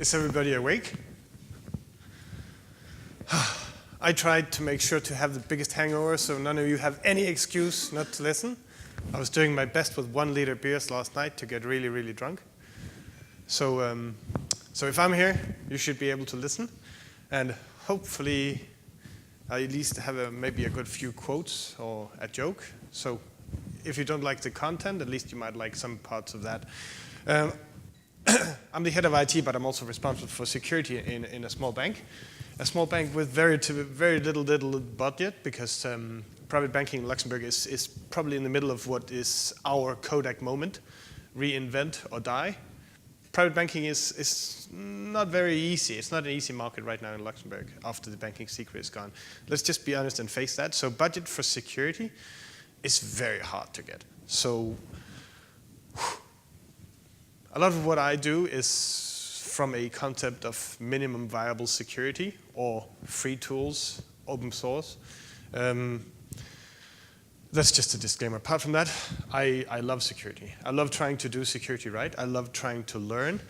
Is everybody awake? I tried to make sure to have the biggest hangover so none of you have any excuse not to listen. I was doing my best with 1 liter beers last night to get really, really drunk. So if I'm here, you should be able to listen. And hopefully I at least have maybe a good few quotes or a joke. So if you don't like the content, at least you might like some parts of that. I'm the head of IT, but I'm also responsible for security in a small bank. A small bank with very little budget, because private banking in Luxembourg is probably in the middle of what is our Kodak moment, reinvent or die. Private banking is not very easy. It's not an easy market right now in Luxembourg after the banking secret is gone. Let's just be honest and face that. So budget for security is very hard to get. So a lot of what I do is from a concept of minimum viable security or free tools, open source. That's just a disclaimer. Apart from that, I love security. I love trying to do security right. I love trying to learn.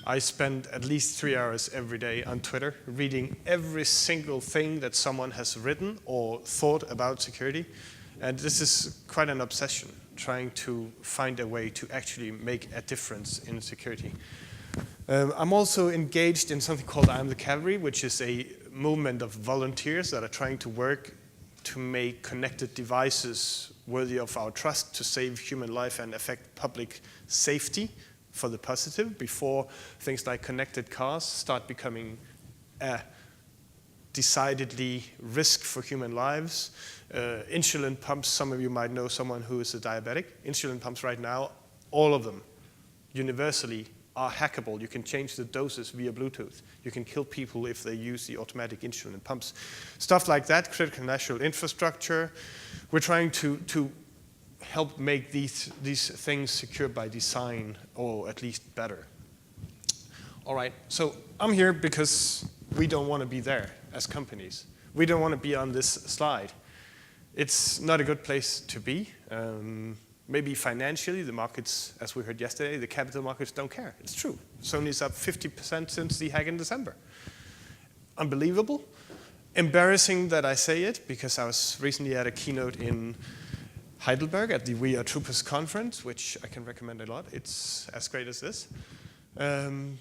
I spend at least 3 hours every day on Twitter reading every single thing that someone has written or thought about security. And this is quite an obsession, trying to find a way to actually make a difference in security. I'm also engaged in something called I'm the Cavalry, which is a movement of volunteers that are trying to work to make connected devices worthy of our trust to save human life and affect public safety for the positive before things like connected cars start becoming a decidedly risk for human lives. Insulin pumps, some of you might know someone who is a diabetic. Insulin pumps right now, all of them, universally, are hackable. You can change the doses via Bluetooth. You can kill people if they use the automatic insulin pumps. Stuff like that, critical national infrastructure. We're trying to help make these things secure by design, or at least better. All right, so I'm here because we don't want to be there as companies. We don't want to be on this slide. It's not a good place to be. Maybe financially, the markets, as we heard yesterday, the capital markets don't care. It's true. Sony's up 50% since the hack in December. Unbelievable. Embarrassing that I say it, because I was recently at a keynote in Heidelberg at the We Are Troopers conference, which I can recommend a lot. It's as great as this. And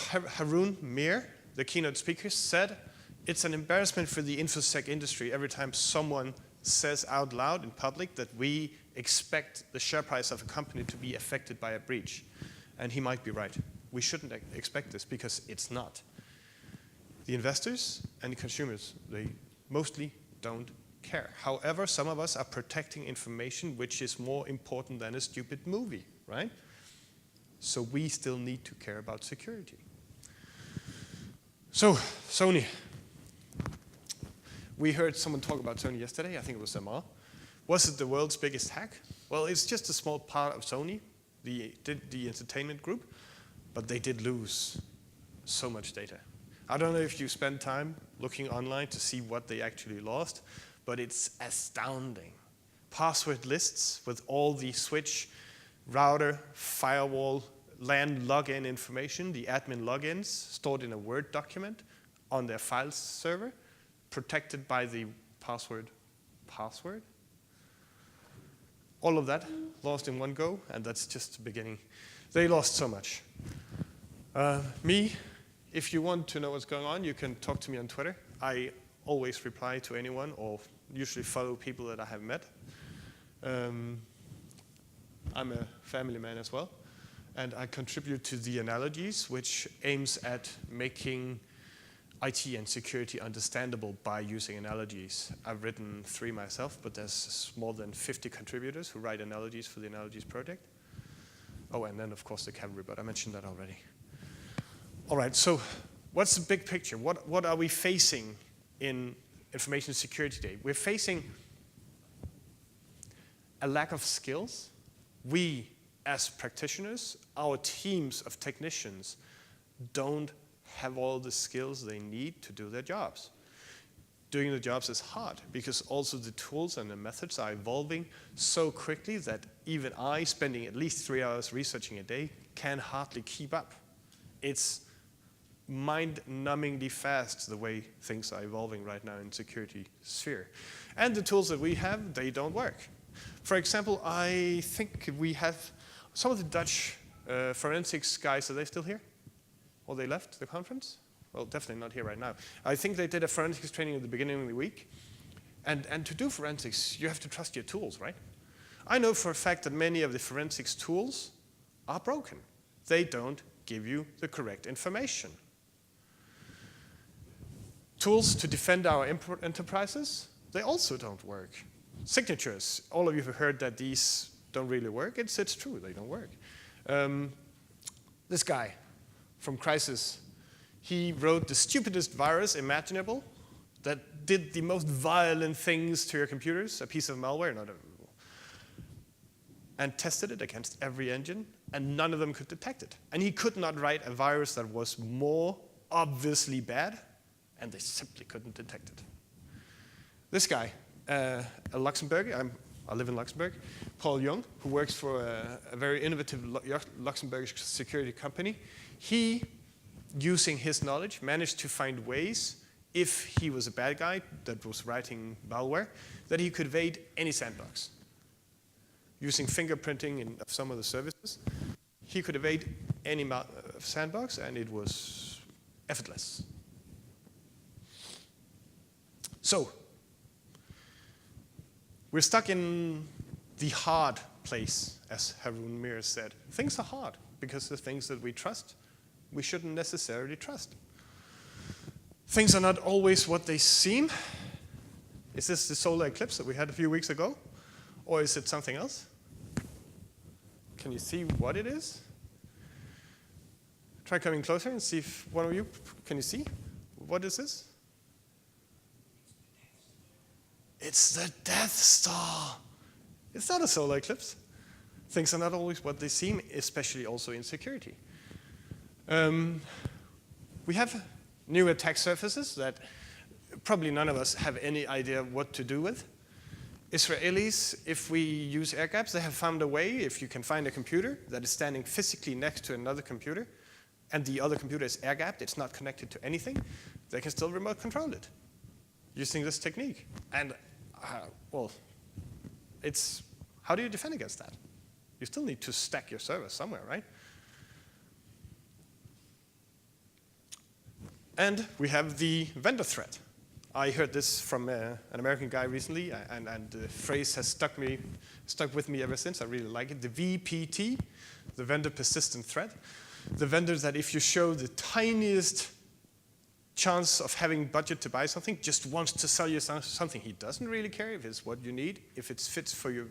Haroon Meer, the keynote speaker, said, it's an embarrassment for the InfoSec industry every time someone says out loud in public that we expect the share price of a company to be affected by a breach. And he might be right. We shouldn't expect this, because it's not. The investors and the consumers, they mostly don't care. However, some of us are protecting information which is more important than a stupid movie, right? So we still need to care about security. So, Sony. We heard someone talk about Sony yesterday. I think it was Amar. Was it the world's biggest hack? Well, it's just a small part of Sony, the entertainment group, but they did lose so much data. I don't know if you spend time looking online to see what they actually lost, but it's astounding. Password lists with all the switch, router, firewall, LAN login information, the admin logins stored in a Word document on their file server, protected by the password. All of that lost in one go, and that's just the beginning. They lost so much. Me, if you want to know what's going on, you can talk to me on Twitter. I always reply to anyone, or usually follow people that I have met. I'm a family man as well, and I contribute to the Analogies, which aims at making IT and security understandable by using analogies. I've written 3 myself, but there's more than 50 contributors who write analogies for the Analogies project. Oh, and then of course the Cavalry, but I mentioned that already. All right, so what's the big picture? What are we facing in information security today? We're facing a lack of skills. We, as practitioners, our teams of technicians, don't have all the skills they need to do their jobs. Doing the jobs is hard, because also the tools and the methods are evolving so quickly that even I, spending at least 3 hours researching a day, can hardly keep up. It's mind-numbingly fast the way things are evolving right now in security sphere. And the tools that we have, they don't work. For example, I think we have some of the Dutch forensics guys, are they still here? Or they left the conference? Well, definitely not here right now. I think they did a forensics training at the beginning of the week. And to do forensics, you have to trust your tools, right? I know for a fact that many of the forensics tools are broken. They don't give you the correct information. Tools to defend our enterprises, they also don't work. Signatures, all of you have heard that these don't really work. It's true, they don't work. This guy from Crisis, he wrote the stupidest virus imaginable that did the most violent things to your computers, a piece of malware, and tested it against every engine, and none of them could detect it. And he could not write a virus that was more obviously bad, and they simply couldn't detect it. This guy, a Luxembourger, I live in Luxembourg, Paul Young, who works for a very innovative Luxembourgish security company, he, using his knowledge, managed to find ways, if he was a bad guy that was writing malware, that he could evade any sandbox. Using fingerprinting in some of the services, he could evade any sandbox, and it was effortless. So, we're stuck in the hard place, as Haroon Mir said. Things are hard, because the things that we trust, we shouldn't necessarily trust. Things are not always what they seem. Is this the solar eclipse that we had a few weeks ago? Or is it something else? Can you see what it is? Try coming closer and see if one of you, can you see? What is this? It's the Death Star. It's not a solar eclipse. Things are not always what they seem, especially also in security. We have new attack surfaces that probably none of us have any idea what to do with. Israelis, if we use air gaps, they have found a way, if you can find a computer that is standing physically next to another computer, and the other computer is air gapped, it's not connected to anything, they can still remote control it using this technique. And, well, how do you defend against that? You still need to stack your servers somewhere, right? And we have the vendor threat. I heard this from an American guy recently, and the phrase has stuck with me ever since. I really like it. The VPT, the vendor persistent threat. The vendor that if you show the tiniest chance of having budget to buy something, just wants to sell you something. He doesn't really care if it's what you need, if it fits for your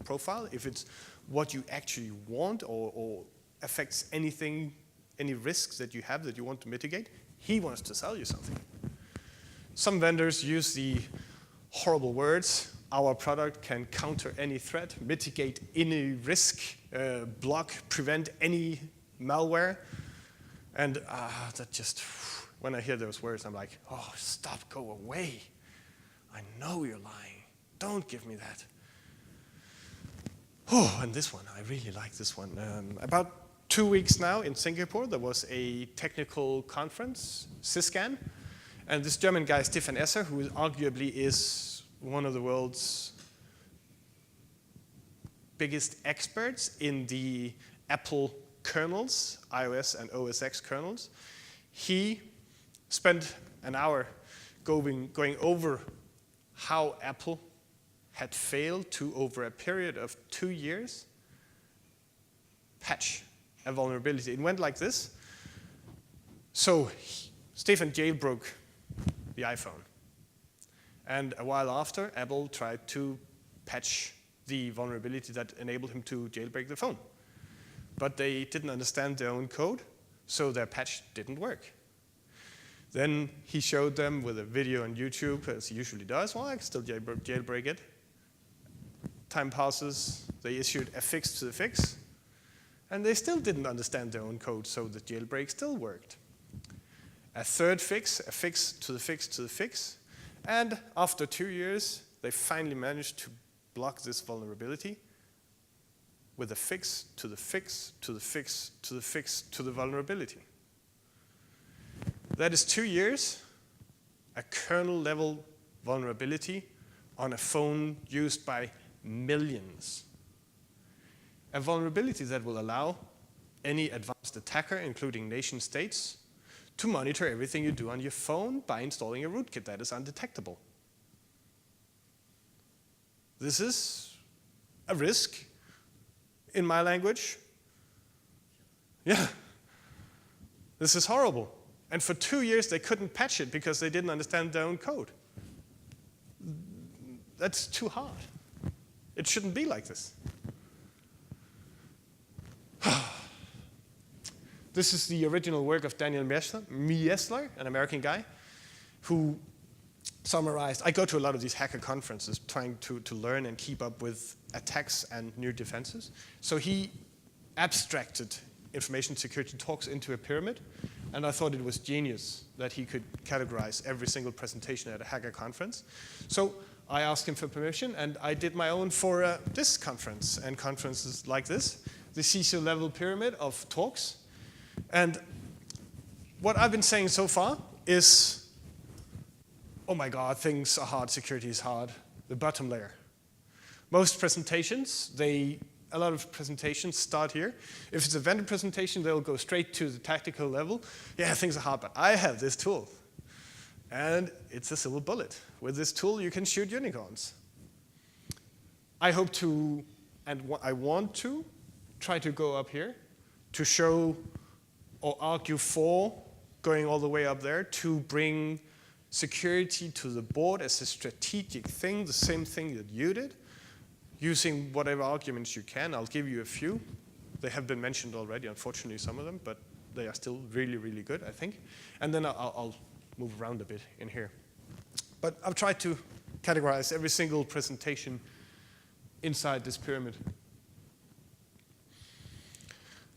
profile, if it's what you actually want or affects anything, any risks that you have that you want to mitigate. He wants to sell you something. Some vendors use the horrible words, our product can counter any threat, mitigate any risk, block, prevent any malware. And that just, when I hear those words, I'm like, oh, stop, go away. I know you're lying. Don't give me that. Oh, and this one, I really like this one. About 2 weeks now in Singapore, there was a technical conference, SysCan, and this German guy, Stefan Esser, who arguably is one of the world's biggest experts in the Apple kernels, iOS and OS X kernels, he spent an hour going over how Apple had failed to, over a period of 2 years, patch a vulnerability. It went like this. So Stefan jailbroke the iPhone. And a while after, Apple tried to patch the vulnerability that enabled him to jailbreak the phone. But they didn't understand their own code, so their patch didn't work. Then he showed them with a video on YouTube, as he usually does. Well, I can still jailbreak it. Time passes, they issued a fix to the fix, and they still didn't understand their own code, so the jailbreak still worked. A third fix, a fix to the fix to the fix, and after 2 years, they finally managed to block this vulnerability with a fix to the fix to the fix to the fix to the vulnerability. That is 2 years, a kernel-level vulnerability on a phone used by millions. A vulnerability that will allow any advanced attacker, including nation states, to monitor everything you do on your phone by installing a rootkit that is undetectable. This is a risk, in my language. Yeah, this is horrible. And for 2 years, they couldn't patch it because they didn't understand their own code. That's too hard. It shouldn't be like this. This is the original work of Daniel Miesler, an American guy, who summarized. I go to a lot of these hacker conferences trying to learn and keep up with attacks and new defenses. So he abstracted information security talks into a pyramid, and I thought it was genius that he could categorize every single presentation at a hacker conference. So I asked him for permission, and I did my own for this conference and conferences like this, the CISO level pyramid of talks. And what I've been saying so far is, oh my God, things are hard, security is hard, the bottom layer. Most presentations, a lot of presentations start here. If it's a vendor presentation, they'll go straight to the tactical level. Yeah, things are hard, but I have this tool. And it's a silver bullet. With this tool, you can shoot unicorns. I hope to, and I want to, try to go up here to show or argue for going all the way up there to bring security to the board as a strategic thing, the same thing that you did, using whatever arguments you can. I'll give you a few. They have been mentioned already, unfortunately, some of them, but they are still really, really good, I think. And then I'll move around a bit in here. But I've tried to categorize every single presentation inside this pyramid.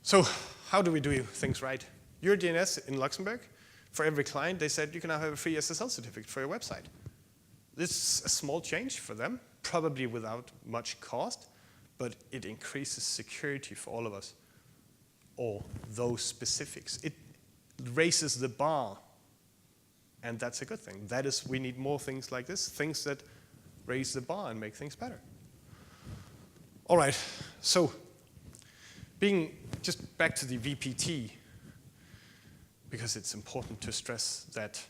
So how do we do things right? Your DNS in Luxembourg, for every client, they said you can now have a free SSL certificate for your website. This is a small change for them, probably without much cost, but it increases security for all of us, or those specifics. It raises the bar, and that's a good thing. That is, we need more things like this, things that raise the bar and make things better. All right, so just back to the VPT, because it's important to stress that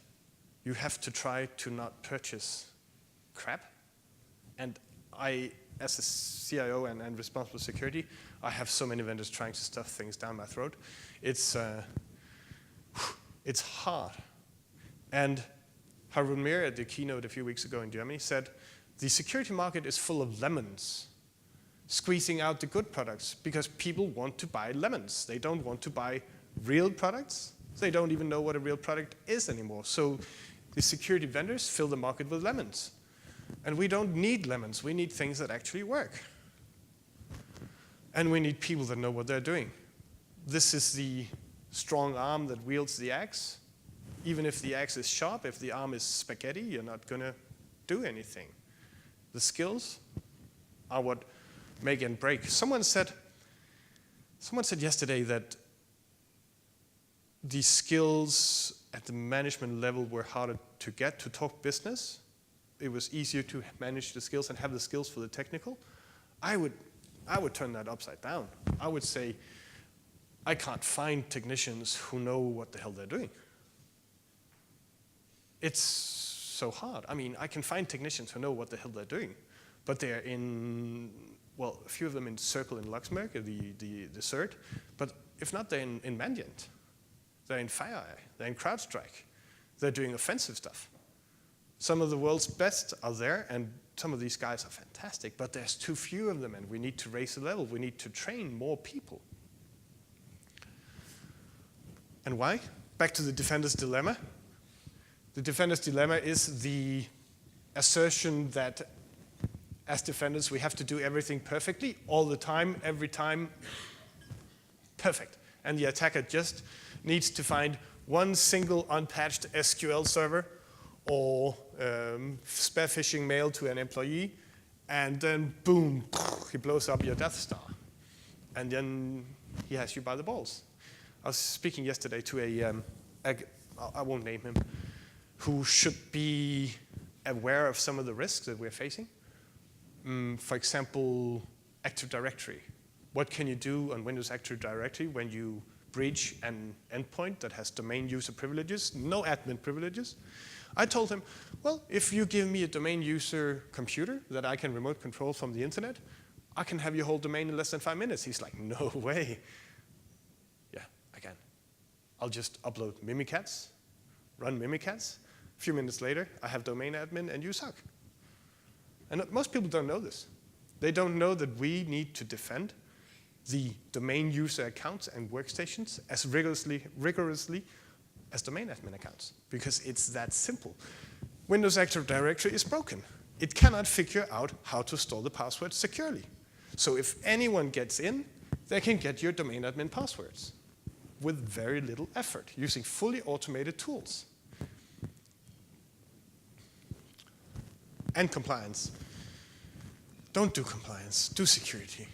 you have to try to not purchase crap. And I, as a CIO and responsible security, I have so many vendors trying to stuff things down my throat. It's hard. And Harun Mir at the Keynote a few weeks ago in Germany said, the security market is full of lemons, squeezing out the good products because people want to buy lemons. They don't want to buy real products. They don't even know what a real product is anymore. So the security vendors fill the market with lemons. And we don't need lemons. We need things that actually work. And we need people that know what they're doing. This is the strong arm that wields the axe. Even if the axe is sharp, if the arm is spaghetti, you're not going to do anything. The skills are what make and break. Someone said yesterday that the skills at the management level were harder to get to talk business. It was easier to manage the skills and have the skills for the technical. I would turn that upside down. I would say I can't find technicians who know what the hell they're doing. It's so hard. I mean, I can find technicians who know what the hell they're doing, but they're in, well, a few of them in Circle in Luxembourg, the CERT, but if not, they're in Mandiant. They're in FireEye. They're in CrowdStrike. They're doing offensive stuff. Some of the world's best are there, and some of these guys are fantastic, but there's too few of them, and we need to raise the level. We need to train more people. And why? Back to the defender's dilemma. The defender's dilemma is the assertion that as defenders, we have to do everything perfectly, all the time, every time, perfect. And the attacker just needs to find one single unpatched SQL server or spare phishing mail to an employee, and then boom, he blows up your Death Star. And then he has you by the balls. I was speaking yesterday to I won't name him, who should be aware of some of the risks that we're facing. For example, Active Directory. What can you do on Windows Active Directory when you breach an endpoint that has domain user privileges, no admin privileges? I told him, well, if you give me a domain user computer that I can remote control from the internet, I can have your whole domain in less than 5 minutes. He's like, no way. Yeah, I can. I'll just upload Mimikatz, run Mimikatz. A few minutes later, I have domain admin and you suck. And most people don't know this. They don't know that we need to defend the domain user accounts and workstations as rigorously as domain admin accounts, because it's that simple. Windows Active Directory is broken. It cannot figure out how to store the password securely. So if anyone gets in, they can get your domain admin passwords with very little effort, using fully automated tools. And compliance. Don't do compliance, do security.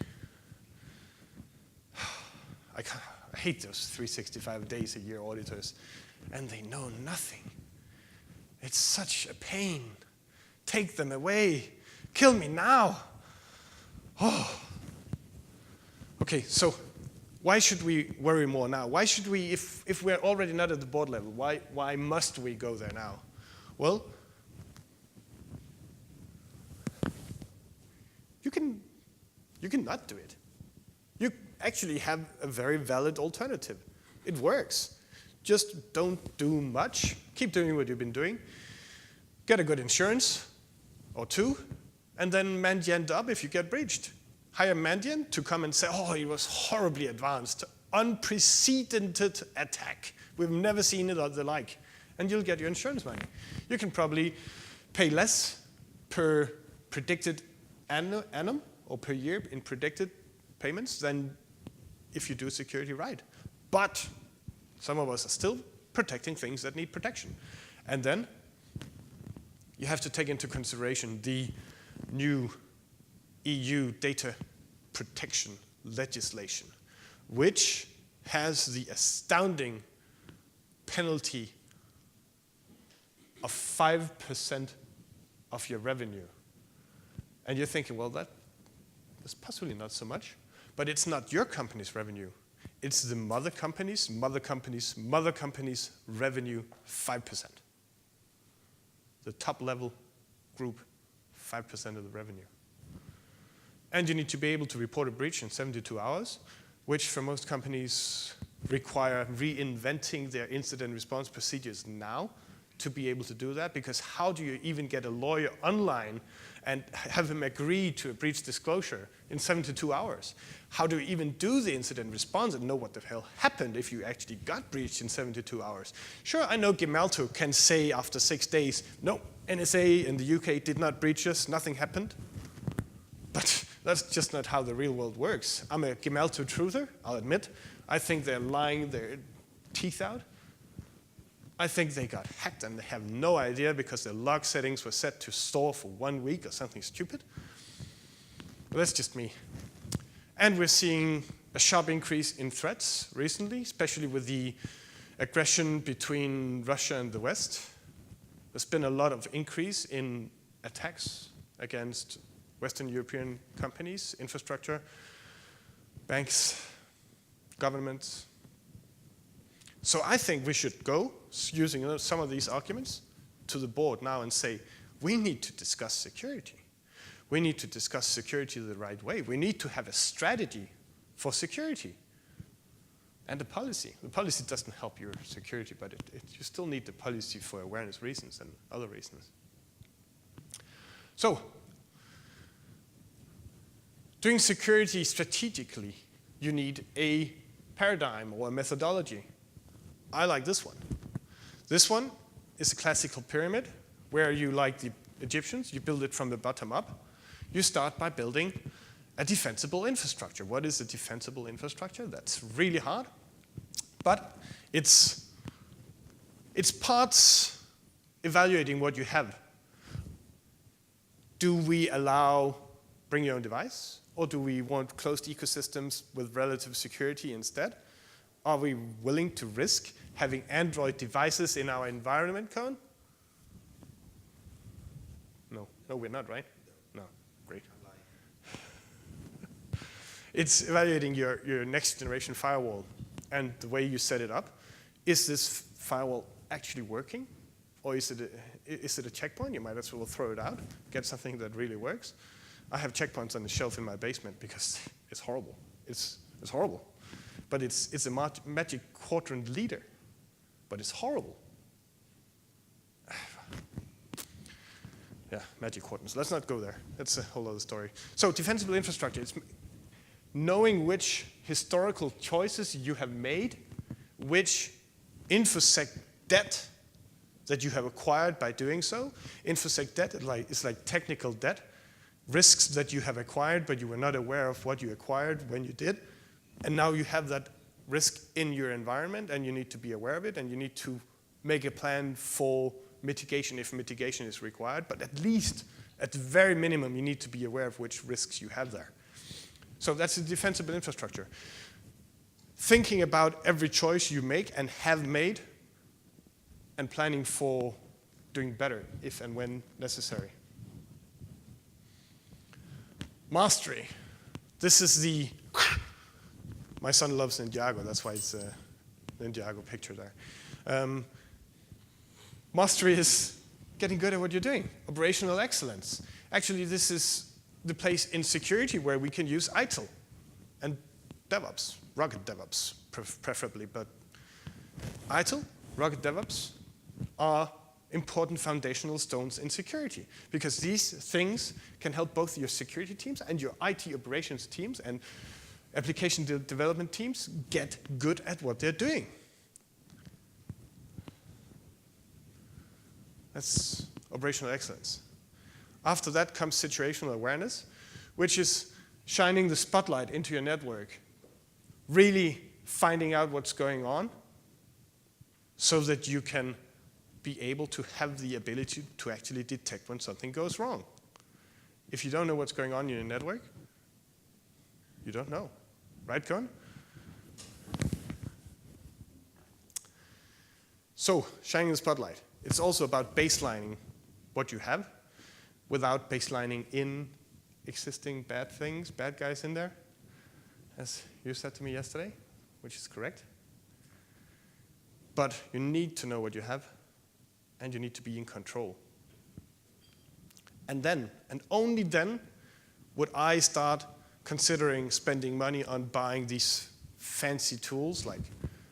I hate those 365 days a year auditors, and they know nothing. It's such a pain. Take them away. Kill me now. Oh. Okay, so why should we worry more now? Why should we, if we're already not at the board level, why must we go there now? Well, you can not do it. You actually have a very valid alternative. It works. Just don't do much. Keep doing what you've been doing. Get a good insurance or two, and then Mandiant up if you get breached. Hire Mandiant to come and say, oh, it was horribly advanced, unprecedented attack. We've never seen it or the like. And you'll get your insurance money. You can probably pay less per predicted annum or per year in predicted payments than if you do security right. But some of us are still protecting things that need protection. And then you have to take into consideration the new EU data protection legislation, which has the astounding penalty of 5% of your revenue. And you're thinking, well, that's possibly not so much. But it's not your company's revenue. It's the mother company's revenue, 5%. The top level group, 5% of the revenue. And you need to be able to report a breach in 72 hours, which for most companies require reinventing their incident response procedures now to be able to do that, because how do you even get a lawyer online and have him agree to a breach disclosure in 72 hours? How do you even do the incident response and know what the hell happened if you actually got breached in 72 hours? Sure, I know Gemalto can say after 6 days, no, NSA in the UK did not breach us, nothing happened. But that's just not how the real world works. I'm a Gemalto truther, I'll admit. I think they're lying their teeth out. I think they got hacked and they have no idea because their log settings were set to store for 1 week or something stupid. But that's just me. And we're seeing a sharp increase in threats recently, especially with the aggression between Russia and the West. There's been a lot of increase in attacks against Western European companies, infrastructure, banks, governments. So I think we should go, using some of these arguments, to the board now and say, we need to discuss security. We need to discuss security the right way. We need to have a strategy for security and a policy. The policy doesn't help your security, but you still need the policy for awareness reasons and other reasons. So, doing security strategically, you need a paradigm or a methodology. I like this one. This one is a classical pyramid where you, like the Egyptians, you build it from the bottom up. You start by building a defensible infrastructure. What is a defensible infrastructure? That's really hard, but it's parts evaluating what you have. Do we allow bring your own device, or do we want closed ecosystems with relative security instead? Are we willing to risk having Android devices in our environment, Cohen? No, we're not, right? No, great. It's evaluating your next generation firewall and the way you set it up. Is this firewall actually working? Or is it a checkpoint? You might as well throw it out, get something that really works. I have checkpoints on the shelf in my basement because it's horrible. It's horrible. But it's a magic quadrant leader. But it's horrible. Yeah, magic quadrants. Let's not go there. That's a whole other story. So defensible infrastructure. It's knowing which historical choices you have made, which InfoSec debt that you have acquired by doing so. InfoSec debt is like technical debt, risks that you have acquired, but you were not aware of what you acquired when you did. And now you have that risk in your environment, and you need to be aware of it, and you need to make a plan for mitigation if mitigation is required. But at least, at the very minimum, you need to be aware of which risks you have there. So that's a defensible infrastructure. Thinking about every choice you make and have made, and planning for doing better if and when necessary. Mastery. This is the, my son loves Ninjago, that's why it's a Ninjago picture there. Mastery is getting good at what you're doing. Operational excellence. Actually, this is the place in security where we can use ITIL and DevOps, rugged DevOps preferably, but ITIL, rugged DevOps are important foundational stones in security because these things can help both your security teams and your IT operations teams and application development teams get good at what they're doing. That's operational excellence. After that comes situational awareness, which is shining the spotlight into your network, really finding out what's going on so that you can be able to have the ability to actually detect when something goes wrong. If you don't know what's going on in your network, you don't know. Right, Cohen? So, shining the spotlight. It's also about baselining what you have without baselining in existing bad things, bad guys in there, as you said to me yesterday, which is correct. But you need to know what you have, and you need to be in control. And then, and only then, would I start considering spending money on buying these fancy tools like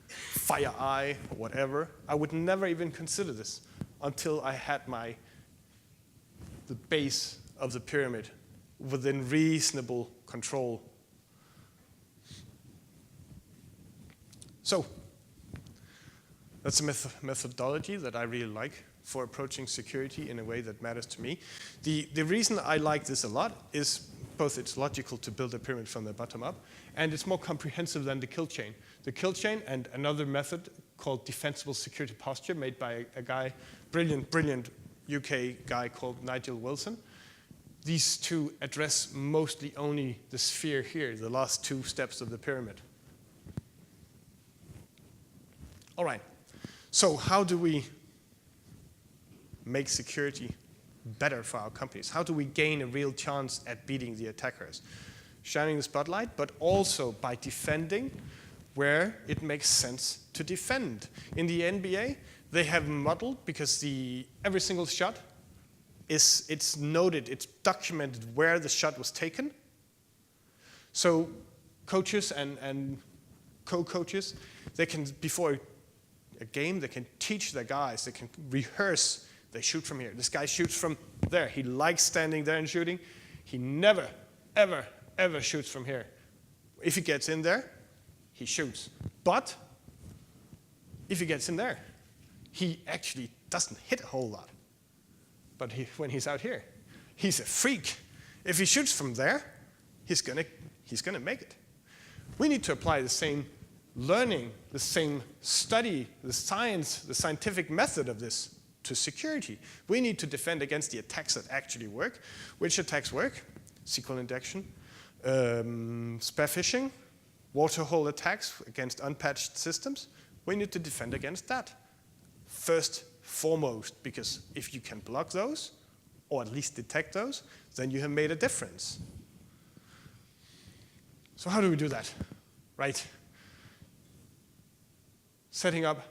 FireEye or whatever. I would never even consider this until I had the base of the pyramid within reasonable control. So, that's a methodology that I really like for approaching security in a way that matters to me. The reason I like this a lot is both it's logical to build a pyramid from the bottom up, and it's more comprehensive than the kill chain. The kill chain and another method called defensible security posture made by a guy, brilliant UK guy called Nigel Wilson. These two address mostly only the sphere here, the last two steps of the pyramid. All right, so how do we make security better for our companies? How do we gain a real chance at beating the attackers? Shining the spotlight, but also by defending where it makes sense to defend. In the NBA, they have modeled, because every single shot it's noted, it's documented where the shot was taken. So coaches and co-coaches, they can, before a game, they can teach their guys, they can rehearse, they shoot from here. This guy shoots from there. He likes standing there and shooting. He never, ever, ever shoots from here. If he gets in there, he shoots. But if he gets in there, he actually doesn't hit a whole lot. But when he's out here, he's a freak. If he shoots from there, he's gonna make it. We need to apply the same learning, the same study, the science, the scientific method of this to security. We need to defend against the attacks that actually work. Which attacks work? SQL injection, spear phishing, waterhole attacks against unpatched systems, we need to defend against that. First, foremost, because if you can block those, or at least detect those, then you have made a difference. So how do we do that? Right? Setting up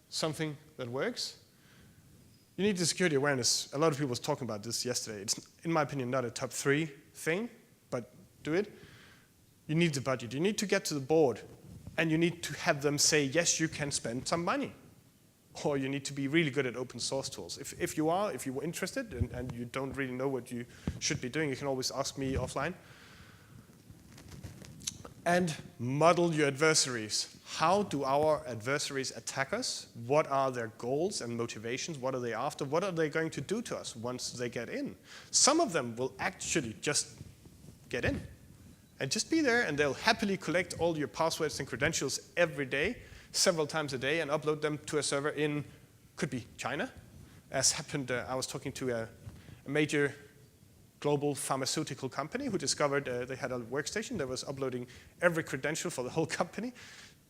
something that works. You need the security awareness. A lot of people were talking about this yesterday. It's, in my opinion, not a top 3 thing, but do it. You need the budget. You need to get to the board, and you need to have them say, yes, you can spend some money. Or you need to be really good at open source tools. If you were interested and you don't really know what you should be doing, you can always ask me offline. And model your adversaries. How do our adversaries attack us? What are their goals and motivations? What are they after? What are they going to do to us once they get in? Some of them will actually just get in and just be there, and they'll happily collect all your passwords and credentials every day, several times a day, and upload them to a server in, could be China, as happened. I was talking to a major global pharmaceutical company who discovered they had a workstation that was uploading every credential for the whole company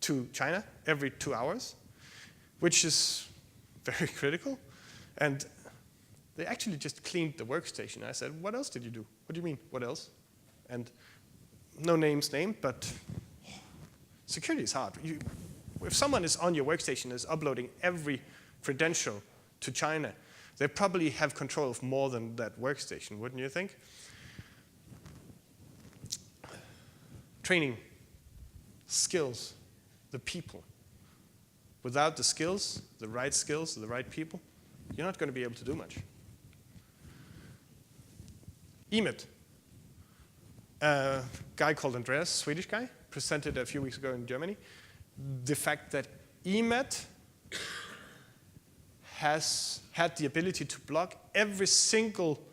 to China every 2 hours, which is very critical. And they actually just cleaned the workstation. I said, what else did you do? What do you mean, what else? And no names named, but security is hard. If someone is on your workstation is uploading every credential to China, they probably have control of more than that workstation, wouldn't you think? Training, skills, the people. Without the skills, the right people, you're not going to be able to do much. EMIT. A guy called Andreas, Swedish guy, presented a few weeks ago in Germany the fact that EMIT has had the ability to block every single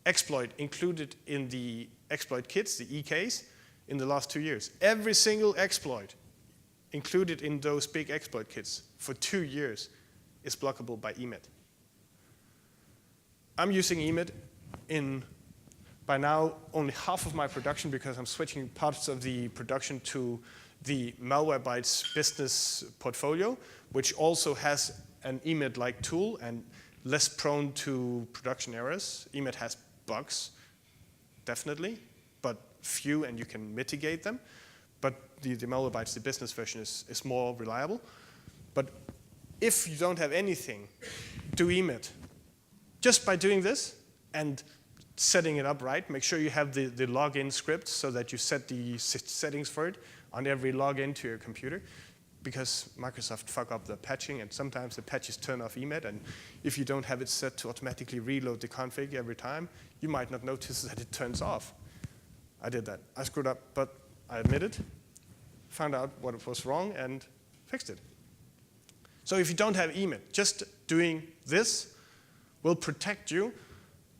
exploit included in the exploit kits, the EKs, in the last 2 years. Every single exploit included in those big exploit kits for 2 years is blockable by EMIT. I'm using EMIT in, by now, only half of my production because I'm switching parts of the production to the MalwareBytes business portfolio, which also has an EMIT-like tool and less prone to production errors. EMIT has bugs, definitely, but few, and you can mitigate them. But the MalwareBytes, the business version, is more reliable. But if you don't have anything, do EMIT. Just by doing this and setting it up right, make sure you have the login script so that you set the settings for it on every login to your computer, because Microsoft fuck up the patching, and sometimes the patches turn off EMIT, and if you don't have it set to automatically reload the config every time, you might not notice that it turns off. I did that. I screwed up, but I admitted, found out what was wrong, and fixed it. So if you don't have EMIT, just doing this will protect you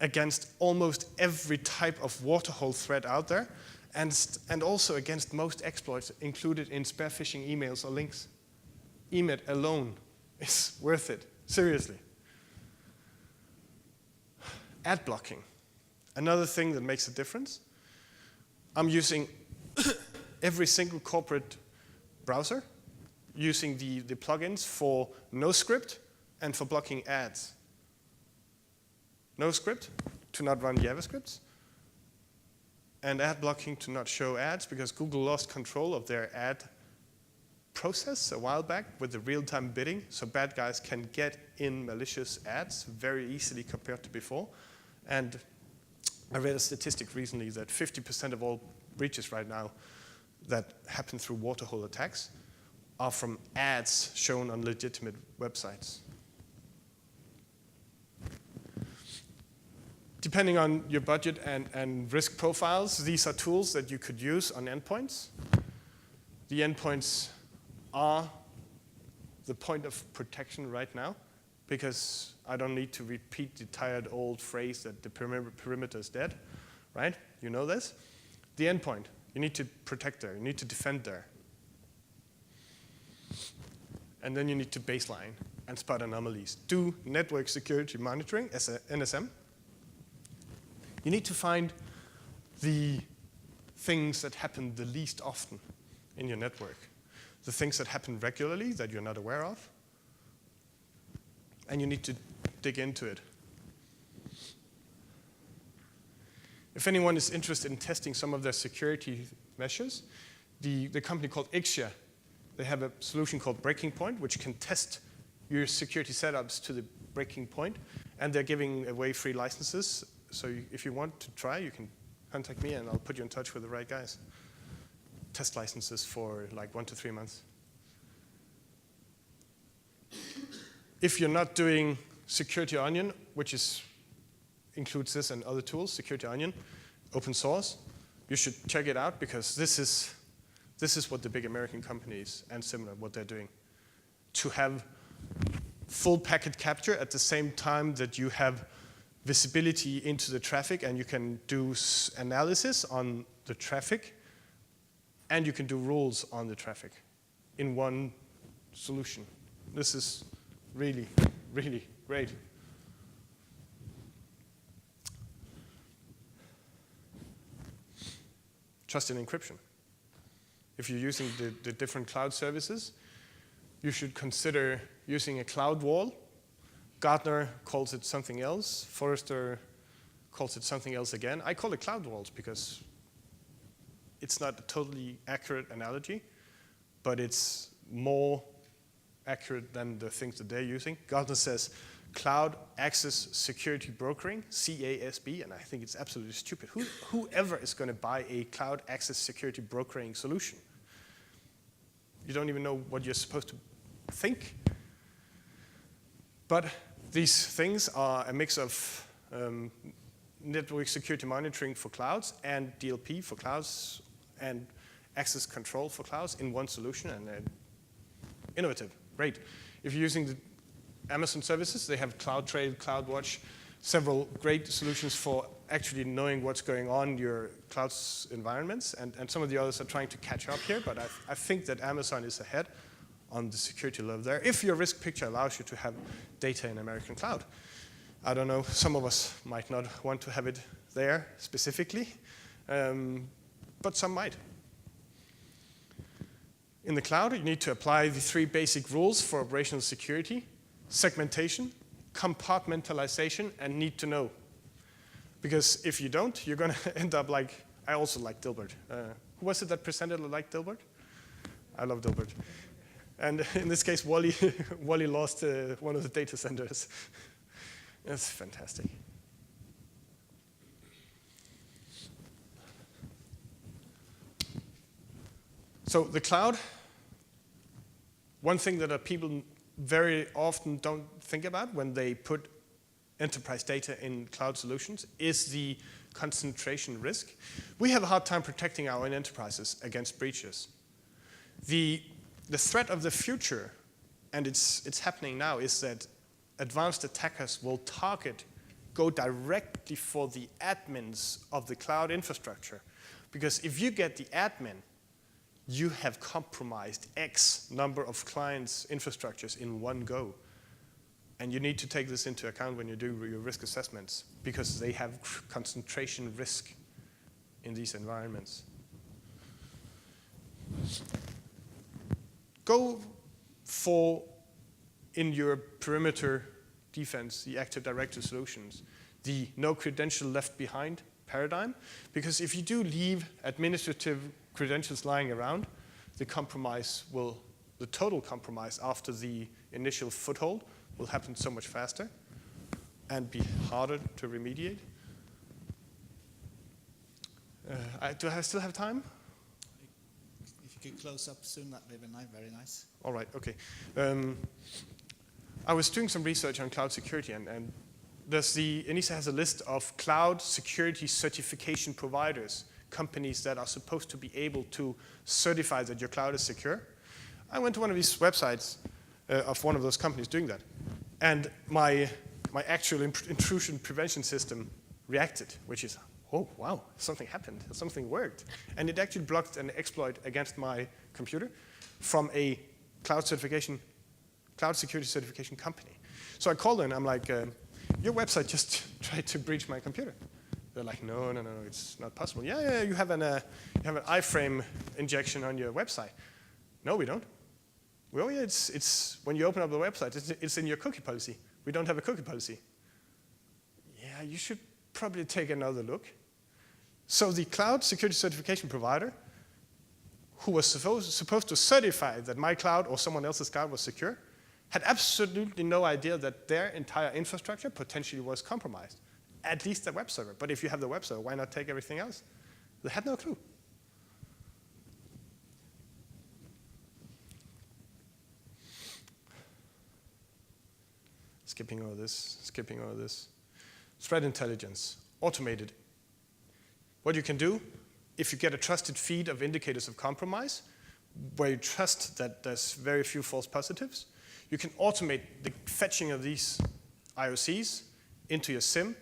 against almost every type of waterhole threat out there, and also against most exploits included in spear phishing emails or links. EMIT alone is worth it, seriously. Ad blocking, another thing that makes a difference. I'm using every single corporate browser, using the plugins for NoScript and for blocking ads. NoScript to not run JavaScripts, and ad blocking to not show ads, because Google lost control of their ad process a while back with the real-time bidding, so bad guys can get in malicious ads very easily compared to before. And I read a statistic recently that 50% of all breaches right now that happen through waterhole attacks are from ads shown on legitimate websites. Depending on your budget and risk profiles, these are tools that you could use on endpoints. The endpoints are the point of protection right now, because I don't need to repeat the tired old phrase that the perimeter is dead, right? You know this. The endpoint, you need to protect there, you need to defend there. And then you need to baseline and spot anomalies. Do network security monitoring as a NSM. You need to find the things that happen the least often in your network. the things that happen regularly that you're not aware of. And you need to dig into it. If anyone is interested in testing some of their security measures, the company called Ixia, they have a solution called Breaking Point, which can test your security setups to the breaking point. And they're giving away free licenses. So if you want to try, you can contact me and I'll put you in touch with the right guys. Test licenses for like 1 to 3 months. If you're not doing Security Onion, which includes this and other tools, Security Onion, open source, you should check it out because this is what the big American companies and similar, what they're doing. To have full packet capture at the same time that you have visibility into the traffic and you can do analysis on the traffic and you can do rules on the traffic in one solution. This is really, really great. Trusted encryption. If you're using the different cloud services, you should consider using a cloud wall. Gartner calls it something else. Forrester calls it something else again. I call it cloud walls because it's not a totally accurate analogy, but it's more accurate than the things that they're using. Gartner says Cloud Access Security Brokering, CASB, and I think it's absolutely stupid. Whoever is going to buy a Cloud Access Security Brokering solution? You don't even know what you're supposed to think. But these things are a mix of network security monitoring for clouds and DLP for clouds and access control for clouds in one solution, and innovative, great. If you're using the Amazon services, they have CloudTrail, CloudWatch, several great solutions for actually knowing what's going on in your cloud's environments, and some of the others are trying to catch up here, but I think that Amazon is ahead on the security level there, if your risk picture allows you to have data in American cloud. I don't know, some of us might not want to have it there specifically, but some might. In the cloud, you need to apply the 3 basic rules for operational security: segmentation, compartmentalization, and need to know. Because if you don't, you're going to end up like, I also like Dilbert. Who was it that presented like Dilbert? I love Dilbert. And in this case, Wally lost one of the data centers. That's fantastic. So the cloud, one thing that people very often don't think about when they put enterprise data in cloud solutions is the concentration risk. We have a hard time protecting our own enterprises against breaches. The threat of the future, and it's happening now, is that advanced attackers will go directly for the admins of the cloud infrastructure. Because if you get the admin, you have compromised X number of clients' infrastructures in one go. And you need to take this into account when you do your risk assessments, because they have concentration risk in these environments. Go for, in your perimeter defense, the Active Directory solutions, the no credential left behind paradigm, because if you do leave administrative credentials lying around, the total compromise after the initial foothold will happen so much faster and be harder to remediate. Do I still have time? If you could close up soon, that would be very nice. All right, okay. I was doing some research on cloud security, and ENISA has a list of cloud security certification providers, companies that are supposed to be able to certify that your cloud is secure. I went to one of these websites of one of those companies doing that, and my actual intrusion prevention system reacted, which is, oh, wow, something happened, something worked. And it actually blocked an exploit against my computer from a cloud security certification company. So I called them, and I'm like, your website just tried to breach my computer. They're like, no, it's not possible. Yeah, you have an iframe injection on your website. No, we don't. Well, yeah, it's when you open up the website, it's in your cookie policy. We don't have a cookie policy. Yeah, you should probably take another look. So the cloud security certification provider, who was supposed to certify that my cloud or someone else's cloud was secure, had absolutely no idea that their entire infrastructure potentially was compromised. At least the web server. But if you have the web server, why not take everything else? They had no clue. Skipping over this. Threat intelligence, automated. What you can do, if you get a trusted feed of indicators of compromise, where you trust that there's very few false positives, you can automate the fetching of these IOCs into your SIM,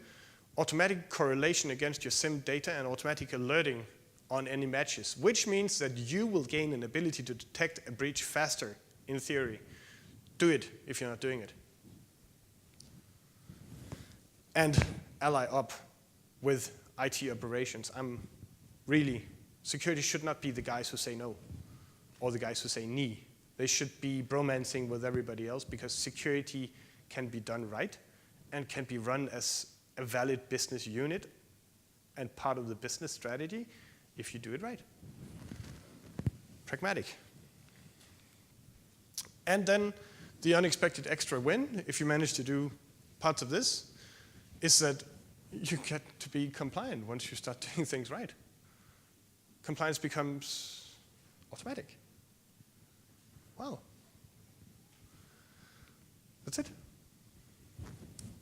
automatic correlation against your SIM data, and automatic alerting on any matches, which means that you will gain an ability to detect a breach faster, in theory. Do it if you're not doing it. And ally up with IT operations. Security should not be the guys who say no, or the guys who say knee. They should be bromancing with everybody else, because security can be done right and can be run as a valid business unit and part of the business strategy if you do it right. Pragmatic. And then the unexpected extra win, if you manage to do parts of this, is that you get to be compliant once you start doing things right. Compliance becomes automatic. Wow. That's it.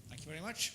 Thank you very much.